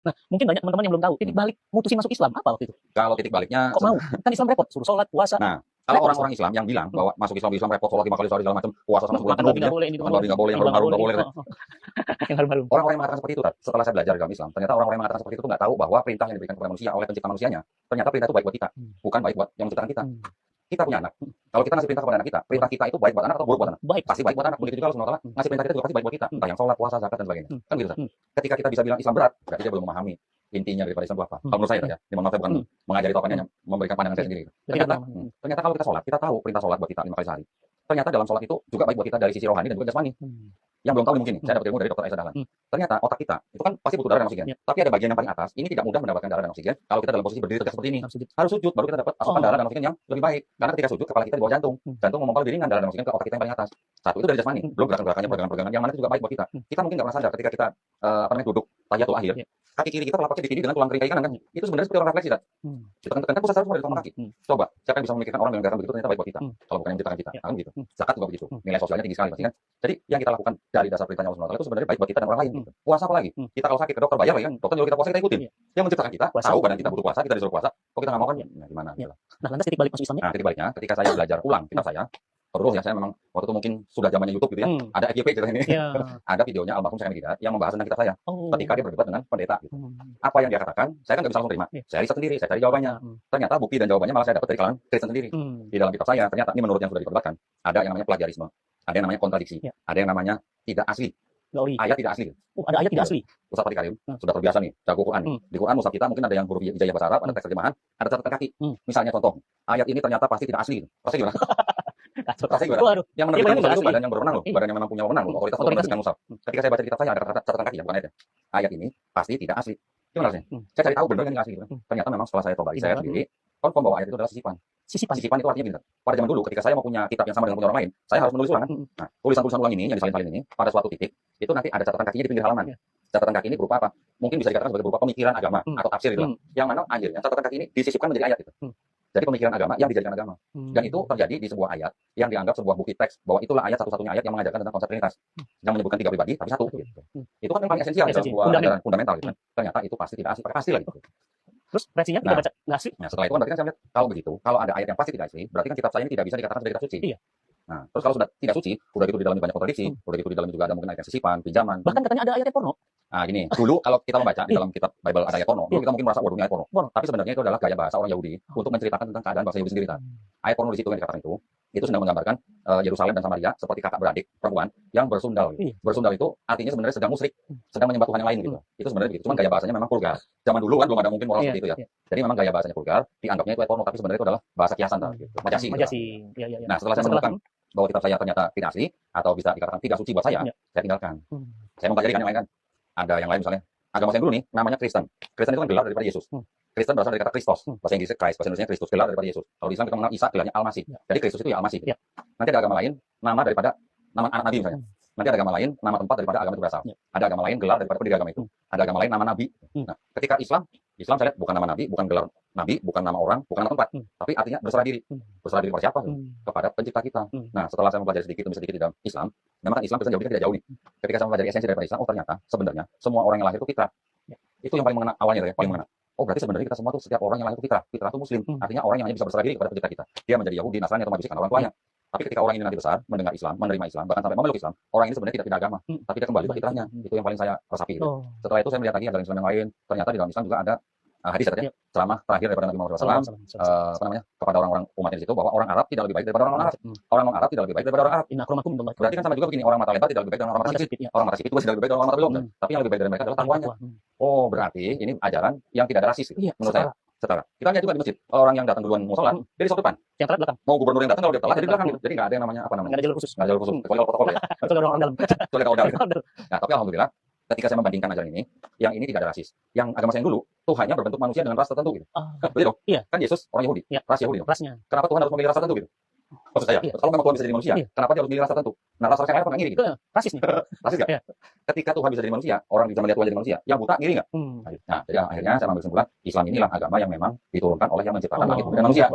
Nah, mungkin banyak teman-teman yang belum tahu, titik balik mutusin masuk Islam apa waktu itu? Kalau titik baliknya, Kok mau? Kan Islam repot, suruh sholat, puasa. nah, kalau orang-orang Islam yang bilang bahwa masuk Islam repot, sholat 5 kali sehari segala macam, puasa sama sebulan Makan penuh babi gitu nggak ya. boleh, ini Makan babi nggak boleh, yang harum-harum nggak boleh. yang harum-harum. Orang-orang yang mengatakan seperti itu, setelah saya belajar dalam Islam, ternyata orang-orang yang mengatakan seperti itu nggak tahu bahwa perintah yang diberikan kepada manusia oleh pencipta manusianya, ternyata perintah itu baik buat kita, bukan baik buat yang menciptakan kita. Kita punya anak. Kalau kita ngasih perintah kepada anak kita, perintah kita itu baik buat anak atau buruk buat anak? Baik. Pasti baik buat anak. Begitu juga Allah SWT ngasih perintah kita juga pasti baik buat kita. Entah yang sholat, puasa, zakat, dan sebagainya. Kan gitu. Ketika kita bisa bilang Islam berat, berarti dia belum memahami intinya daripada Islam itu apa. Kalau menurut saya ya, di mana saya bukan mengajari tokohnya, memberikan pandangan saya sendiri. Ternyata kalau kita sholat, kita tahu perintah sholat buat kita 5 kali sehari. Ternyata dalam sholat itu juga baik buat kita dari sisi rohani dan juga jasmani. Yang belum tahu nih mungkin, saya dapat ilmu dari Dr. Aisyah Dahlan. Ternyata otak kita itu kan pasti butuh darah dan oksigen. Tapi ada bagian yang paling atas, ini tidak mudah mendapatkan darah dan oksigen kalau kita dalam posisi berdiri tegak seperti ini. Harus sujud baru kita dapat asupan darah dan oksigen yang lebih baik. Karena ketika sujud kepala kita di bawah jantung. Jantung memompa lebih ringan darah dan oksigen ke otak kita yang paling atas. Satu itu dari jasmani, belum gerakan-gerakannya, peregangan-peregangan yang mana itu juga baik buat kita. Kita mungkin nggak pernah sadar ketika kita duduk tahiyatul akhir. Kaki kiri kita telapaknya di kiri dengan tulang kering kaki kanan kan. Itu sebenarnya seperti orang refleksi, kan? Kita kan pusat saraf semua dari tulang kaki. Coba, siapa yang bisa memikirkan orang dengan gerakan begitu ternyata baik buat kita. Kalau bukan yang menciptakan kita, kan begitu. Zakat juga begitu. Nilai sosialnya tinggi sekali pasti kan. Jadi yang kita lakukan dari dasar perintahnya Allah SWT itu sebenarnya baik buat kita dan orang lain. Puasa apa lagi? Kita kalau sakit ke dokter bayar lagi kan. Dokter nyuruh kita puasa kita ikutin. Yang menciptakan kita tahu badan kita butuh puasa, kita disuruh puasa. Kok kita nggak mau kan? Nah, gimana? Nah, lantas titik balik masuk Islamnya? Nah, titik baliknya ketika saya belajar ulang kitab saya. Terus ya saya memang waktu itu mungkin sudah zamannya YouTube gitu ya. Ada FYP cerita ini. Ada videonya almarhum Syekh Ahmed Hidayat yang membahas tentang kitab saya. Ketika dia berdebat dengan pendeta gitu. Apa yang dia katakan, saya kan nggak bisa langsung terima. Saya riset sendiri, saya cari jawabannya. Ternyata bukti dan jawabannya malah saya dapat dari kalangan Kristen sendiri. Di dalam kitab saya ternyata ini menurut yang sudah diperdebatkan, ada yang namanya plagiarisme, ada yang namanya kontradiksi, ada yang namanya tidak asli. Ayat tidak asli. Ada ayat tidak asli. Ustaz Fatih Karim sudah terbiasa nih jago Quran. Di Quran mushaf kita mungkin ada yang huruf hijaiyah bahasa Arab, ada teks terjemahan, ada catatan kaki. Misalnya contoh, ayat ini ternyata pasti tidak asli. Pasti gimana? Yang menerbitkan mushaf itu badan yang berwenang loh, badan yang memang punya wewenang loh, otoritas untuk menerbitkan mushaf. Ketika saya baca di kitab saya ada catatan kaki ya, bukan ayatnya. Ayat ini pasti tidak asli. Gimana rasanya? Saya cari tahu benar kan nggak asli gitu. Ternyata memang setelah saya coba saya sendiri, confirm bahwa ayat itu adalah sisipan. Sisipan itu artinya gini. Pada zaman dulu ketika saya mau punya kitab yang sama dengan punya orang lain, saya harus menulis ulang kan. Nah, tulisan-tulisan ulang ini yang disalin-salin ini pada suatu titik itu nanti ada catatan kakinya di pinggir halaman. Catatan kaki ini berupa apa? Mungkin bisa dikatakan sebagai berupa pemikiran agama atau tafsir gitu. Yang mana akhirnya catatan kaki ini disisipkan menjadi ayat gitu. Jadi pemikiran agama yang dijadikan agama. Dan itu terjadi di sebuah ayat yang dianggap sebuah bukti teks bahwa itulah ayat satu-satunya ayat yang mengajarkan tentang konsep Trinitas. Yang menyebutkan 3 pribadi tapi satu gitu. Itu kan yang paling esensial dalam sebuah ajaran fundamental gitu kan. Ternyata itu pasti tidak asli, pakai pasti lagi. Terus reaksinya kita baca nggak asli. Nah, setelah itu kan berarti kan saya lihat kalau begitu, kalau ada ayat yang pasti tidak asli, berarti kan kitab saya ini tidak bisa dikatakan sebagai kitab suci. Iya. Nah, terus kalau sudah tidak suci, udah gitu di dalamnya banyak kontradiksi, udah gitu di dalamnya juga ada mungkin ayat yang sisipan, pinjaman. Bahkan katanya ada ayat porno. Nah, gini, dulu kalau kita membaca di dalam kitab Bible ada ayat porno, dulu kita mungkin merasa waduh ini ayat porno. Tapi sebenarnya itu adalah gaya bahasa orang Yahudi untuk menceritakan tentang keadaan bangsa Yahudi sendiri. Ayat porno di situ yang dikatakan itu sedang menggambarkan Yerusalem dan Samaria seperti kakak beradik perempuan yang bersundal. Bersundal itu artinya sebenarnya sedang musyrik, sedang menyembah Tuhan yang lain gitu. Itu sebenarnya begitu. Cuman gaya bahasanya memang vulgar. Zaman dulu kan belum ada mungkin moral seperti itu ya. Jadi memang gaya bahasanya vulgar, dianggapnya itu ayat porno, tapi sebenarnya itu adalah bahasa kiasan gitu. Majasi. Nah, setelah saya menemukan bahwa kitab saya ternyata tidak asli atau bisa dikatakan tidak suci buat saya tinggalkan. Saya mempelajari kan yang lain kan. Ada yang lain misalnya agama saya dulu nih namanya Kristen. Kristen itu kan gelar daripada Yesus. Kristen berasal dari kata Kristos. Bahasa Inggrisnya Christ, bahasa Indonesianya Kristus, gelar daripada Yesus. Kalau di Islam kita mengenal Isa, gelarnya Al-Masih. Jadi Kristus itu ya Al-Masih. Nanti ada agama lain nama daripada nama anak nabi misalnya. Nanti ada agama lain nama tempat daripada agama itu berasal. Ada agama lain gelar daripada pendiri agama itu. Ada agama lain nama nabi. Nah, ketika Islam saya lihat bukan nama nabi, bukan gelar nabi, bukan nama orang, bukan nama tempat, tapi artinya berserah diri. Berserah diri kepada siapa? Kepada pencipta kita. Nah, setelah saya mempelajari sedikit demi sedikit di dalam Islam, memang kan Islam Kristen Yahudi tidak jauh nih. Ketika saya mempelajari esensi daripada Islam, oh ternyata sebenarnya semua orang yang lahir itu fitrah. Itu yang paling mengena awalnya ya, paling mengena. Oh berarti sebenarnya kita semua tuh setiap orang yang lahir itu fitrah. Fitrah itu muslim. Artinya orang yang hanya bisa berserah diri kepada pencipta kita. Dia menjadi Yahudi, Nasrani atau Majusi karena orang tuanya. Tapi ketika orang ini nanti besar, mendengar Islam, menerima Islam, bahkan sampai memeluk Islam, orang ini sebenarnya tidak pindah agama, tapi dia kembali ke fitrahnya. Itu yang paling saya resapi. Gitu. Setelah itu saya melihat lagi ajaran Islam yang lain. Ternyata di dalam Islam juga ada hadis katanya ceramah terakhir daripada Nabi Muhammad SAW kepada orang-orang umatnya di situ bahwa orang Arab tidak lebih baik daripada orang Arab. Orang non Arab tidak lebih baik daripada orang Arab. Berarti kan sama juga begini, orang mata lebar tidak lebih baik dari orang mata sipit. Orang mata sipit itu tidak lebih baik dari orang mata belum. Tapi yang lebih baik dari mereka adalah takwanya. Oh berarti ini ajaran yang tidak ada rasis menurut saya. Setara. Kita lihat juga di masjid, orang yang datang duluan mau sholat, dia di soal depan. Yang telat belakang. Mau gubernur yang datang kalau dia telat, jadi belakang. Jadi nggak ada yang namanya apa namanya. Nggak ada jalur khusus. Nggak ada jalur khusus. Kecuali kalau protokol ya. Kecuali orang dalam. Kecuali kalau dalam. Nah, tapi alhamdulillah, ketika saya membandingkan ajaran ini, yang ini tidak ada rasis. Yang agama saya yang dulu, Tuhannya berbentuk manusia dengan ras tertentu gitu. Betul? Iya. Kan Yesus orang Yahudi, ras Yahudi. Rasnya. Kenapa Tuhan harus memilih ras tertentu gitu? Maksud saya, kalau memang Tuhan bisa jadi manusia, kenapa dia harus memilih ras tertentu? Nah, ras yang lain apa nggak ngiri gitu? Rasis nih. Rasis nggak? Ketika Tuhan bisa jadi manusia, orang bisa melihat Tuhan jadi manusia, yang buta ngiri nggak? Nah, jadi akhirnya saya mengambil kesimpulan, Islam inilah agama yang memang diturunkan oleh yang menciptakan langit dan manusia.